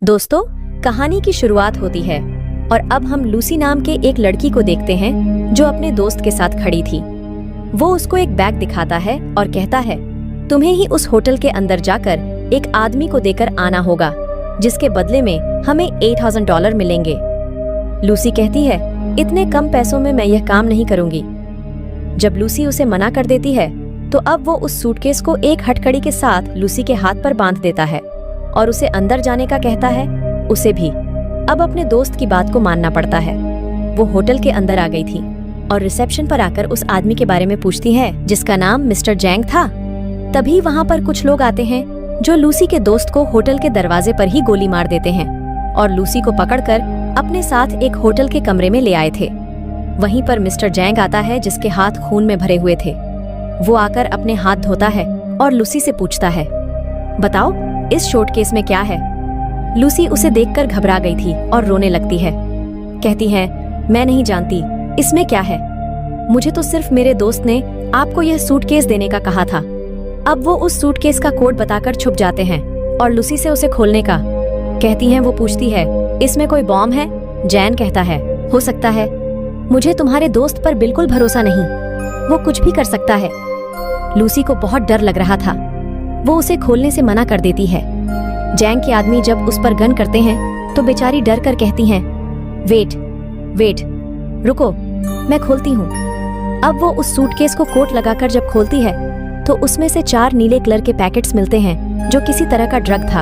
दोस्तों, कहानी की शुरुआत होती है और अब हम लूसी नाम के एक लड़की को देखते हैं जो अपने दोस्त के साथ खड़ी थी। वो उसको एक बैग दिखाता है और कहता है, तुम्हें ही उस होटल के अंदर जाकर एक आदमी को देकर आना होगा, जिसके बदले में हमें $8,000 मिलेंगे। लूसी कहती है, इतने कम पैसों में मैं यह काम नहीं करूंगी। जब लूसी उसे मना कर देती है तो अब वो उस सूटकेस को एक हथकड़ी के साथ लूसी के हाथ पर बांध देता है और उसे अंदर जाने का कहता है। उसे भी अब अपने दोस्त की बात को मानना पड़ता है। वो होटल के अंदर आ गई थी और रिसेप्शन पर आकर उस आदमी के बारे में पूछती है जिसका नाम मिस्टर जैंग था। तभी वहाँ पर कुछ लोग आते हैं जो लूसी के दोस्त को होटल के दरवाजे पर ही गोली मार देते हैं और लूसी को पकड़कर अपने साथ एक होटल के कमरे में ले आए थे। वहीं पर मिस्टर जैंग आता है जिसके हाथ खून में भरे हुए थे। वो आकर अपने हाथ धोता है और लूसी से पूछता है, बताओ इस शॉर्टकेस में क्या है। लूसी उसे देखकर घबरा गई थी और रोने लगती है। कहती है, मैं नहीं जानती इसमें क्या है, मुझे तो सिर्फ मेरे दोस्त ने आपको यह सूटकेस देने का कहा था। अब वो उस सूटकेस का कोड बताकर छुप जाते हैं और लूसी से उसे खोलने का कहती हैं। वो पूछती है, इसमें कोई बॉम्ब है? जैन कहता है, हो सकता है, मुझे तुम्हारे दोस्त पर बिल्कुल भरोसा नहीं, वो कुछ भी कर सकता है। लूसी को बहुत डर लग रहा था। वो उसे खोलने से मना कर देती है। जैंग के आदमी जब उस पर गन करते हैं तो बेचारी डर कर कहती हैं, वेट रुको, मैं खोलती हूँ। अब वो उस सूटकेस को कोट लगाकर जब खोलती है तो उसमें से 4 नीले कलर के पैकेट्स मिलते हैं जो किसी तरह का ड्रग था।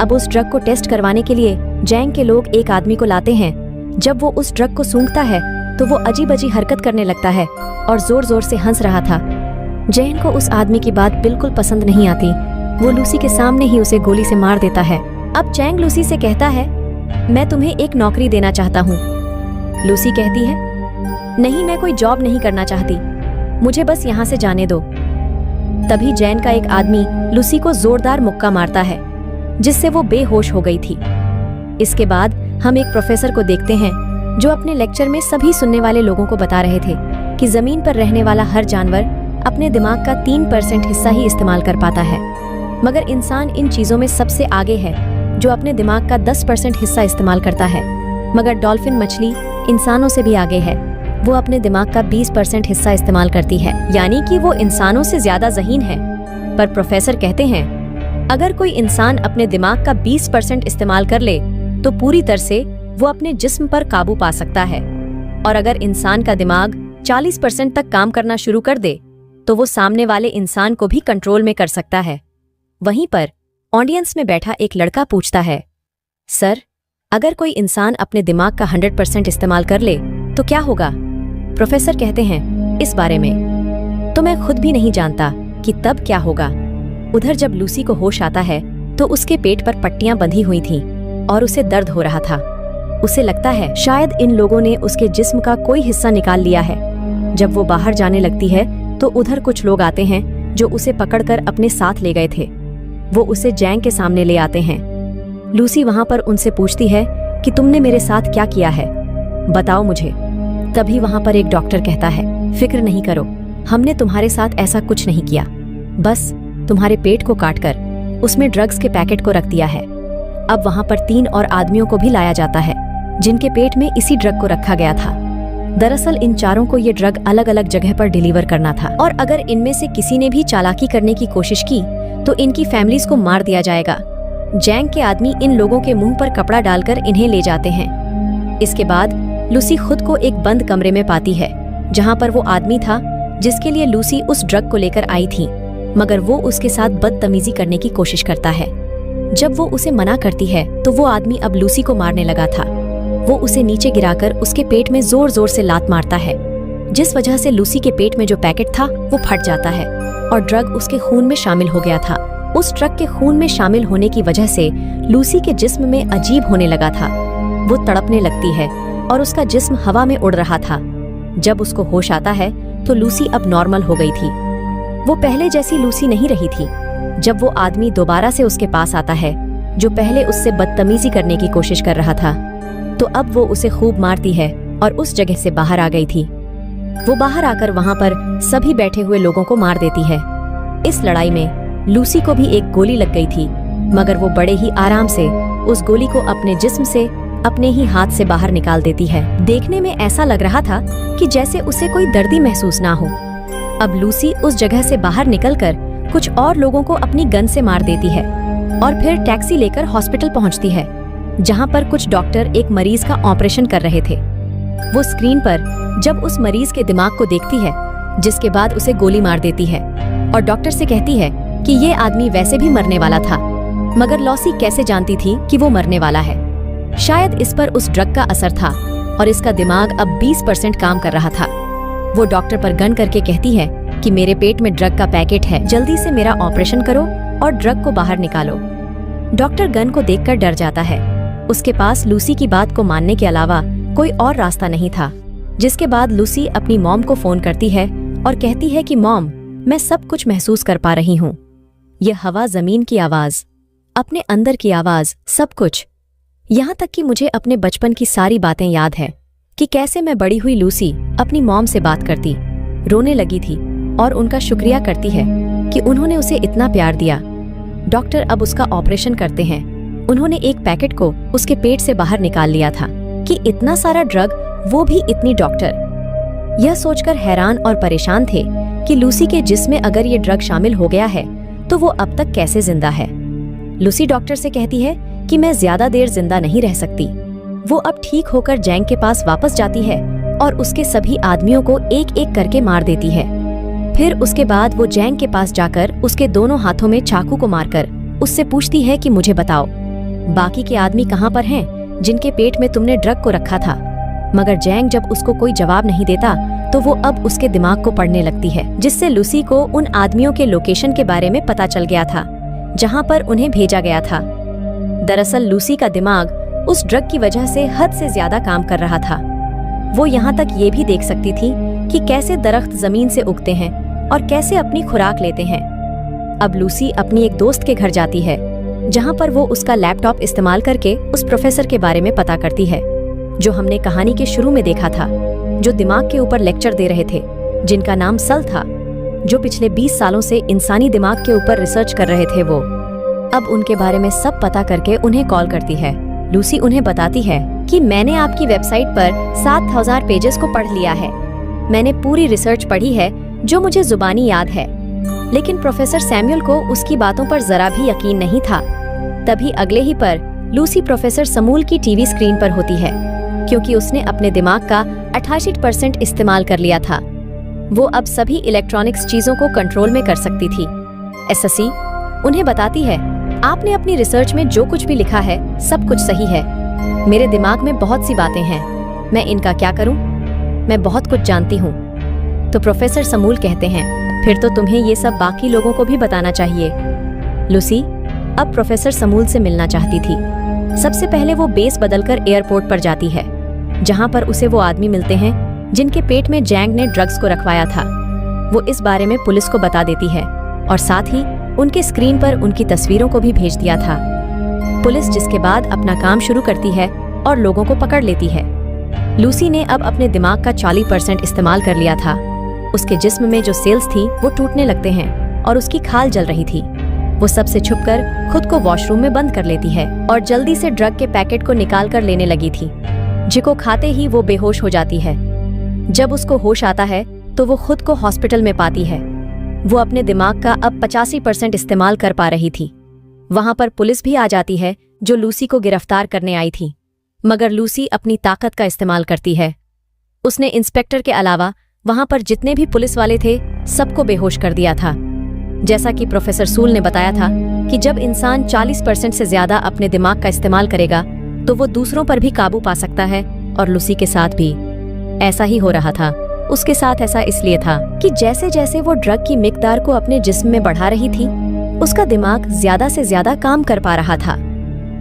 अब उस ड्रग को टेस्ट करवाने के लिए जैंग के लोग एक आदमी को लाते हैं। जब वो उस ड्रग को सूंघता है तो वो अजीब अजीब हरकत करने लगता है और जोर जोर से हंस रहा था। जैन को उस आदमी की बात बिल्कुल पसंद नहीं आती। वो लूसी के सामने ही उसे गोली से मार देता है। अब जैंग लूसी से कहता है, मैं तुम्हें एक नौकरी देना चाहता हूँ। लूसी कहती है, नहीं, मैं कोई जॉब नहीं करना चाहती, मुझे बस यहाँ से जाने दो। तभी जैन का एक आदमी लूसी को जोरदार मुक्का मारता है जिससे वो बेहोश हो गई थी। इसके बाद हम एक प्रोफेसर को देखते हैं जो अपने लेक्चर में सभी सुनने वाले लोगों को बता रहे थे कि जमीन पर रहने वाला हर जानवर अपने दिमाग का 3% हिस्सा ही इस्तेमाल कर पाता है, मगर इंसान इन चीजों में सबसे आगे है जो अपने दिमाग का 10% हिस्सा इस्तेमाल करता है। मगर डॉल्फिन मछली इंसानों से भी आगे है, वो अपने दिमाग का 20% हिस्सा इस्तेमाल करती है, यानी कि वो इंसानों से ज्यादा ज़हीन है। पर प्रोफेसर कहते हैं, अगर कोई इंसान अपने दिमाग का 20% इस्तेमाल कर ले तो पूरी तरह से वो अपने जिस्म पर काबू पा सकता है, और अगर इंसान का दिमाग 40% तक काम करना शुरू कर दे तो वो सामने वाले इंसान को भी कंट्रोल में कर सकता है। वहीं पर ऑडियंस में बैठा एक लड़का पूछता है, सर, अगर कोई इंसान अपने दिमाग का 100% इस्तेमाल कर ले तो क्या होगा? प्रोफेसर कहते हैं, इस बारे में तो मैं खुद भी नहीं जानता कि तब क्या होगा। उधर जब लूसी को होश आता है तो उसके पेट पर पट्टियां बंधी हुई थीं और उसे दर्द हो रहा था। उसे लगता है शायद इन लोगों ने उसके जिस्म का कोई हिस्सा निकाल लिया है। जब वो बाहर जाने लगती है तो उधर कुछ लोग आते हैं जो उसे पकड़कर अपने साथ ले गए थे। वो उसे जैंग के सामने ले आते हैं। लूसी वहां पर उनसे पूछती है कि तुमने मेरे साथ क्या किया है, बताओ मुझे। तभी वहां पर एक डॉक्टर कहता है, फिक्र नहीं करो, हमने तुम्हारे साथ ऐसा कुछ नहीं किया, बस तुम्हारे पेट को काटकर उसमें ड्रग्स के पैकेट को रख दिया है। अब वहां पर 3 और आदमियों को भी लाया जाता है जिनके पेट में इसी ड्रग को रखा गया था। दरअसल इन चारों को ये ड्रग अलग अलग जगह पर डिलीवर करना था और अगर इनमें से किसी ने भी चालाकी करने की कोशिश की तो इनकी फैमिलीज को मार दिया जाएगा। जैंग के आदमी इन लोगों के मुंह पर कपड़ा डालकर इन्हें ले जाते हैं। इसके बाद लूसी खुद को एक बंद कमरे में पाती है जहां पर वो आदमी था जिसके लिए लूसी उस ड्रग को लेकर आई थी, मगर वो उसके साथ बदतमीजी करने की कोशिश करता है। जब वो उसे मना करती है तो वो आदमी अब लूसी को मारने लगा था। वो उसे नीचे गिराकर उसके पेट में जोर जोर से लात मारता है, जिस वजह से लूसी के पेट में जो पैकेट था वो फट जाता है और ड्रग उसके खून में शामिल हो गया था। उस ड्रग के खून में शामिल होने की वजह से लूसी के जिस्म में अजीब होने लगा था। वो तड़पने लगती है और उसका जिस्म हवा में उड़ रहा था। जब उसको होश आता है तो लूसी अब नॉर्मल हो गई थी। वो पहले जैसी लूसी नहीं रही थी। जब वो आदमी दोबारा से उसके पास आता है जो पहले उससे बदतमीजी करने की कोशिश कर रहा था, तो अब वो उसे खूब मारती है और उस जगह से बाहर आ गई थी। वो बाहर आकर वहां पर सभी बैठे हुए लोगों को मार देती है। इस लड़ाई में लूसी को भी एक गोली लग गई थी, मगर वो बड़े ही आराम से उस गोली को अपने जिस्म से अपने ही हाथ से बाहर निकाल देती है। देखने में ऐसा लग रहा था कि जैसे उसे कोई दर्द ही महसूस ना हो। अब लूसी उस जगह से बाहर निकलकर कुछ और लोगों को अपनी गन से मार देती है और फिर टैक्सी लेकर हॉस्पिटल पहुंचती है, जहां पर कुछ डॉक्टर एक मरीज का ऑपरेशन कर रहे थे। वो स्क्रीन पर जब उस मरीज के दिमाग को देखती है, जिसके बाद उसे गोली मार देती है और डॉक्टर से कहती है कि ये आदमी वैसे भी मरने वाला था, मगर लॉसी कैसे जानती थी कि वो मरने वाला है? शायद इस पर उस ड्रग का असर था और इसका दिमाग अब 20% काम कर रहा था। वो डॉक्टर पर गन करके कहती है कि मेरे पेट में ड्रग का पैकेट है, जल्दी से मेरा ऑपरेशन करो और ड्रग को बाहर निकालो। डॉक्टर गन को देखकर डर जाता है। उसके पास लूसी की बात को मानने के अलावा कोई और रास्ता नहीं था। जिसके बाद लूसी अपनी मॉम को फोन करती है और कहती है कि मॉम, मैं सब कुछ महसूस कर पा रही हूँ। यह हवा, जमीन की आवाज, अपने अंदर की आवाज, सब कुछ। यहाँ तक कि मुझे अपने बचपन की सारी बातें याद है कि कैसे मैं बड़ी हुई लूसी अपनी मॉम से बात करती, रोने लगी थी और उनका शुक्रिया करती है कि उन्होंने उसे इतना प्यार दिया। डॉक्टर अब उसका ऑपरेशन करते हैं। उन्होंने एक पैकेट को उसके पेट से बाहर निकाल लिया था कि इतना सारा ड्रग, वो भी इतनी डॉक्टर। यह सोचकर हैरान और परेशान थे कि लूसी के जिस्म में अगर ये ड्रग शामिल हो गया है तो वो अब तक कैसे जिंदा है। लूसी डॉक्टर से कहती है कि मैं ज्यादा देर जिंदा नहीं रह सकती। वो अब ठीक होकर जैंग के पास वापस जाती है और उसके सभी आदमियों को एक एक करके मार देती है। फिर उसके बाद वो जैंग के पास जाकर उसके दोनों हाथों में चाकू को मारकर उससे पूछती है कि मुझे बताओ, बाकी के आदमी कहाँ पर हैं जिनके पेट में तुमने ड्रग को रखा था? मगर जैंग जब उसको कोई जवाब नहीं देता तो वो अब उसके दिमाग को पढ़ने लगती है, जिससे लूसी को उन आदमियों के लोकेशन के बारे में पता चल गया था जहां पर उन्हें भेजा गया था। दरअसल लूसी का दिमाग उस ड्रग की वजह से हद से ज्यादा काम कर रहा था। वो यहाँ तक ये भी देख सकती थी कि कैसे दरख्त जमीन से उगते हैं और कैसे अपनी खुराक लेते हैं। अब लूसी अपनी एक दोस्त के घर जाती है, जहाँ पर वो उसका लैपटॉप इस्तेमाल करके उस प्रोफेसर के बारे में पता करती है जो हमने कहानी के शुरू में देखा था, जो दिमाग के ऊपर लेक्चर दे रहे थे, जिनका नाम सल था, जो पिछले 20 सालों से इंसानी दिमाग के ऊपर रिसर्च कर रहे थे। वो अब उनके बारे में सब पता करके उन्हें कॉल करती है। लूसी उन्हें बताती है कि मैंने आपकी वेबसाइट पर 7000 पेजेस को पढ़ लिया है। मैंने पूरी रिसर्च पढ़ी है जो मुझे जुबानी याद है। लेकिन प्रोफेसर सैमुअल को उसकी बातों पर जरा भी यकीन नहीं था। तभी अगले ही पर लूसी प्रोफेसर समूल की टीवी स्क्रीन पर होती है, क्योंकि उसने अपने दिमाग का 88% इस्तेमाल कर लिया था। वो अब सभी इलेक्ट्रॉनिक्स चीजों को कंट्रोल में कर सकती थी। एसएससी उन्हें बताती है, आपने अपनी रिसर्च में जो कुछ भी लिखा है सब कुछ सही है। मेरे दिमाग में बहुत सी बातें हैं, मैं इनका क्या करूं? मैं बहुत कुछ जानती हूँ। तो प्रोफेसर समूल कहते हैं, फिर तो तुम्हें ये सब बाकी लोगों को भी बताना चाहिए। लूसी अब प्रोफेसर समूल से मिलना चाहती थी। सबसे पहले वो बेस बदलकर एयरपोर्ट पर जाती है, जहाँ पर उसे वो आदमी मिलते हैं जिनके पेट में जैंग ने ड्रग्स को रखवाया था। वो इस बारे में पुलिस को बता देती है और साथ ही उनके स्क्रीन पर उनकी तस्वीरों को भी भेज दिया था। पुलिस जिसके बाद अपना काम शुरू करती है और लोगों को पकड़ लेती है। लूसी ने अब अपने दिमाग का 40% इस्तेमाल कर लिया था। उसके जिस्म में जो सेल्स थी वो टूटने लगते हैं और उसकी खाल जल रही थी। वो सबसे छुपकर खुद को वॉशरूम में बंद कर लेती है और जल्दी से ड्रग के पैकेट को निकाल कर लेने लगी थी, जिको खाते ही वो बेहोश हो जाती है। जब उसको होश आता है तो वो खुद को हॉस्पिटल में पाती है। वो अपने दिमाग का अब 85% इस्तेमाल कर पा रही थी। वहां पर पुलिस भी आ जाती है जो लूसी को गिरफ्तार करने आई थी, मगर लूसी अपनी ताकत का इस्तेमाल करती है। उसने इंस्पेक्टर के अलावा वहां पर जितने भी पुलिस वाले थे सबको बेहोश कर दिया था। जैसा कि प्रोफेसर सूल ने बताया था कि जब इंसान 40% से ज्यादा अपने दिमाग का इस्तेमाल करेगा तो वो दूसरों पर भी काबू पा सकता है, और लूसी के साथ भी ऐसा ही हो रहा था। उसके साथ ऐसा इसलिए था कि जैसे जैसे वो ड्रग की मिकदार को अपने जिस्म में बढ़ा रही थी, उसका दिमाग ज्यादा से ज्यादा काम कर पा रहा था।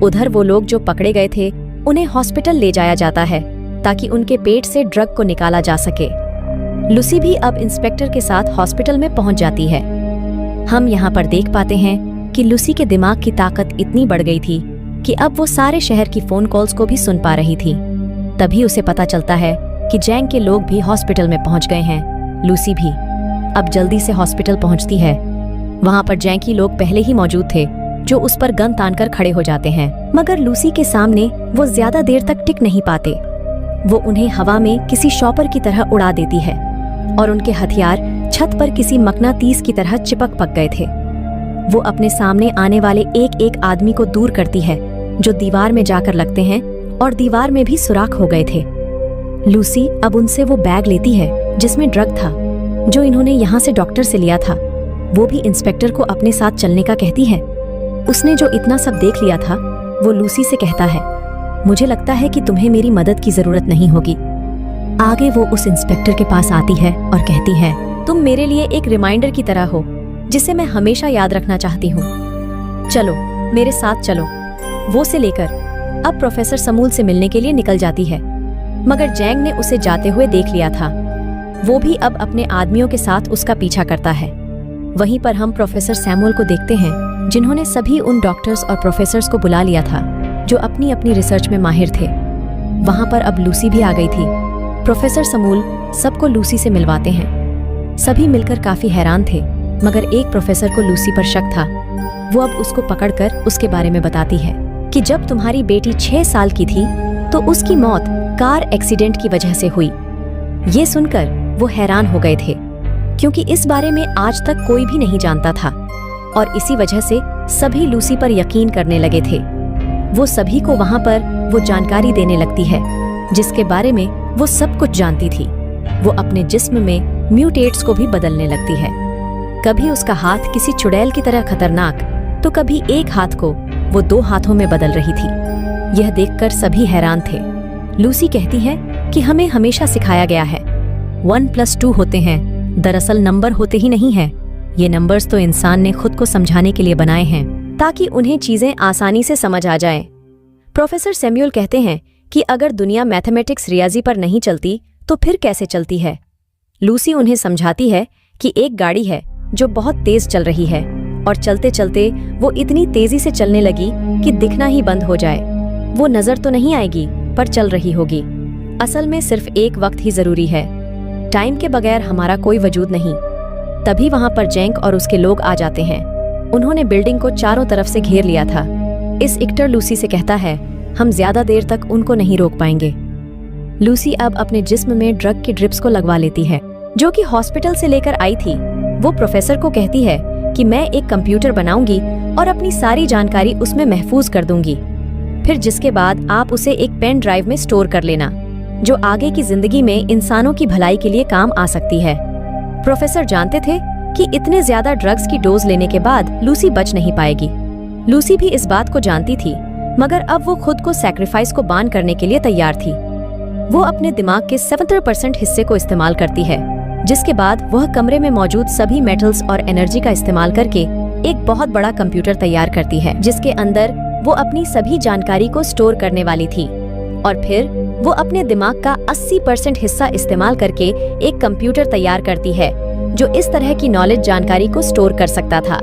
उधर वो लोग जो पकड़े गए थे उन्हें हॉस्पिटल ले जाया जाता है ताकि उनके पेट से ड्रग को निकाला जा सके। लूसी भी अब इंस्पेक्टर के साथ हॉस्पिटल में पहुंच जाती है। हम यहाँ पर देख पाते हैं कि लूसी के दिमाग की ताकत इतनी बढ़ गई थी कि अब वो सारे शहर की फोन कॉल्स को भी सुन पा रही थी। तभी उसे पता चलता है कि जैंग के लोग भी हॉस्पिटल में पहुंच गए हैं। लूसी भी अब जल्दी से हॉस्पिटल पहुंचती है। वहां पर जैंग के लोग पहले ही मौजूद थे, जो उस पर गन तानकर खड़े हो जाते हैं। मगर लूसी के सामने वो ज्यादा देर तक टिक नहीं पाते। वो उन्हें हवा में किसी शॉपर की तरह उड़ा देती है और उनके हथियार छत पर किसी मकनातीस की तरह चिपक पक गए थे। वो अपने सामने आने वाले एक एक आदमी को दूर करती है जो दीवार में जाकर लगते हैं और दीवार में भी सुराख हो गए थे। लूसी अब उनसे वो बैग लेती है जिसमें ड्रग था जो इन्होंने यहाँ से डॉक्टर से लिया था। वो भी इंस्पेक्टर को अपने साथ चलने का कहती है। उसने जो इतना सब देख लिया था वो लूसी से कहता है, मुझे लगता है कि तुम्हें मेरी मदद की जरूरत नहीं होगी। आगे वो उस इंस्पेक्टर के पास आती है और कहती है, तुम मेरे लिए एक रिमाइंडर की तरह हो जिसे मैं हमेशा याद रखना चाहती हूँ। चलो मेरे साथ चलो। वो से लेकर अब प्रोफेसर समूल से मिलने के लिए निकल जाती है, मगर जैंग ने उसे जाते हुए देख लिया था। वो भी अब अपने आदमियों के साथ उसका पीछा करता है। वहीं पर हम प्रोफेसर सैमुअल को देखते हैं जिन्होंने सभी उन डॉक्टर्स और प्रोफेसर्स को बुला लिया था जो अपनी अपनी रिसर्च में माहिर थे। वहां पर अब लूसी भी आ गई थी। प्रोफेसर समूल सबको लूसी से मिलवाते हैं। सभी मिलकर काफी हैरान थे, मगर एक प्रोफेसर को लूसी पर शक था। वो अब उसको पकड़कर उसके बारे में बताती है कि जब तुम्हारी बेटी 6 साल की थी तो उसकी मौत कार एक्सीडेंट की वजह से हुई। ये सुनकर वो हैरान हो गए थे क्योंकि इस बारे में आज तक कोई भी नहीं जानता था और इसी वजह से सभी लूसी पर यकीन करने लगे थे। वो सभी को वहां पर वो जानकारी देने लगती है जिसके बारे में वो सब कुछ जानती थी। वो अपने जिस्म में म्यूटेट्स को भी बदलने लगती है। कभी उसका हाथ किसी चुड़ैल की तरह खतरनाक, तो कभी एक हाथ को वो 2 हाथों में बदल रही थी। यह देखकर सभी हैरान थे। लूसी कहती है कि हमें हमेशा सिखाया गया है 1+2 होते हैं, दरअसल नंबर होते ही नहीं हैं। ये नंबर्स तो इंसान ने खुद को समझाने के लिए बनाए हैं ताकि उन्हें चीजें आसानी से समझ आ जाएं। प्रोफेसर सैमुअल कहते हैं कि अगर दुनिया मैथमेटिक्स रियाजी पर नहीं चलती तो फिर कैसे चलती है। लूसी उन्हें समझाती है कि एक गाड़ी है जो बहुत तेज चल रही है और चलते चलते वो इतनी तेजी से चलने लगी कि दिखना ही बंद हो जाए। वो नजर तो नहीं आएगी पर चल रही होगी। असल में सिर्फ एक वक्त ही जरूरी है। टाइम के बगैर हमारा कोई वजूद नहीं। तभी वहां पर जैंक और उसके लोग आ जाते हैं। उन्होंने बिल्डिंग को चारों तरफ से घेर लिया था। इस इक्टर लूसी से कहता है, हम ज्यादा देर तक उनको नहीं रोक पाएंगे। लूसी अब अपने जिस्म में ड्रग की ड्रिप्स को लगवा लेती है जो कि हॉस्पिटल से लेकर आई थी। वो प्रोफेसर को कहती है कि मैं एक कंप्यूटर बनाऊंगी और अपनी सारी जानकारी उसमें महफूज कर दूंगी, फिर जिसके बाद आप उसे एक पेन ड्राइव में स्टोर कर लेना जो आगे की जिंदगी में इंसानों की भलाई के लिए काम आ सकती है। प्रोफेसर जानते थे कि इतने ज्यादा ड्रग्स की डोज लेने के बाद लूसी बच नहीं पाएगी। लूसी भी इस बात को जानती थी, मगर अब वो खुद को सैक्रिफाइस को बान करने के लिए तैयार थी। वो अपने दिमाग के 70% हिस्से को इस्तेमाल करती है, जिसके बाद वह कमरे में मौजूद सभी मेटल्स और एनर्जी का इस्तेमाल करके एक बहुत बड़ा कंप्यूटर तैयार करती है जिसके अंदर वो अपनी सभी जानकारी को स्टोर करने वाली थी। और फिर वो अपने दिमाग का 80% हिस्सा इस्तेमाल करके एक कंप्यूटर तैयार करती है जो इस तरह की नॉलेज जानकारी को स्टोर कर सकता था।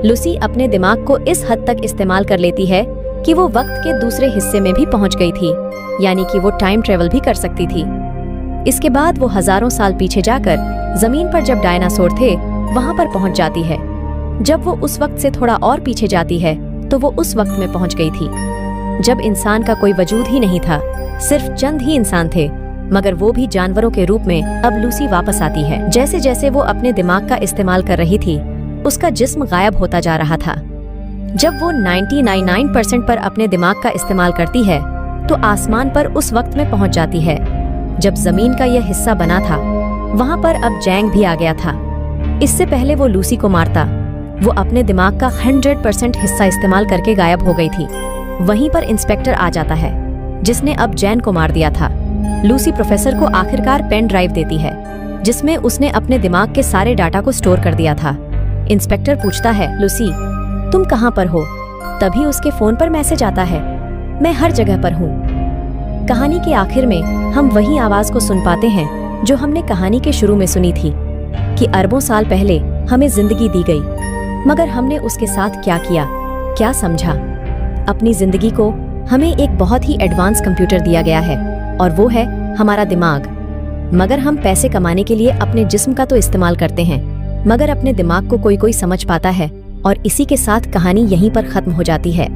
लूसी अपने दिमाग को इस हद तक इस्तेमाल कर लेती है कि वो वक्त के दूसरे हिस्से में भी पहुंच गई थी, यानी कि वो टाइम ट्रेवल भी कर सकती थी। इसके बाद वो हजारों साल पीछे जाकर जमीन पर जब डायनासोर थे वहां पर पहुंच जाती है। जब वो उस वक्त से थोड़ा और पीछे जाती है तो वो उस वक्त में पहुंच गई थी जब इंसान का कोई वजूद ही नहीं था, सिर्फ चंद ही इंसान थे, मगर वो भी जानवरों के रूप में। अब लूसी वापस आती है। जैसे जैसे वो अपने दिमाग का इस्तेमाल कर रही थी उसका जिस्म गायब होता जा रहा था। जब वो 99% पर अपने दिमाग का इस्तेमाल करती है तो आसमान पर उस वक्त में पहुंच जाती है जब जमीन का यह हिस्सा बना था। वहां पर अब जैंग भी आ गया था। इससे पहले वो लूसी को मारता, वो अपने दिमाग का 100% हिस्सा इस्तेमाल करके गायब हो गई थी। वहीं पर इंस्पेक्टर आ जाता है जिसने अब जैन को मार दिया था। लूसी प्रोफेसर को आखिरकार पेन ड्राइव देती है जिसमें उसने अपने दिमाग के सारे डाटा को स्टोर कर दिया था। इंस्पेक्टर पूछता है, लूसी तुम कहाँ पर हो? तभी उसके फोन पर मैसेज आता है, मैं हर जगह पर हूँ। कहानी के आखिर में हम वही आवाज को सुन पाते हैं जो हमने कहानी के शुरू में सुनी थी कि अरबों साल पहले हमें जिंदगी दी गई, मगर हमने उसके साथ क्या किया, क्या समझा। अपनी जिंदगी को हमें एक बहुत ही एडवांस कंप्यूटर दिया गया है और वो है हमारा दिमाग। मगर हम पैसे कमाने के लिए अपने जिस्म का तो इस्तेमाल करते हैं, मगर अपने दिमाग को कोई कोई समझ पाता है और इसी के साथ कहानी यहीं पर खत्म हो जाती है।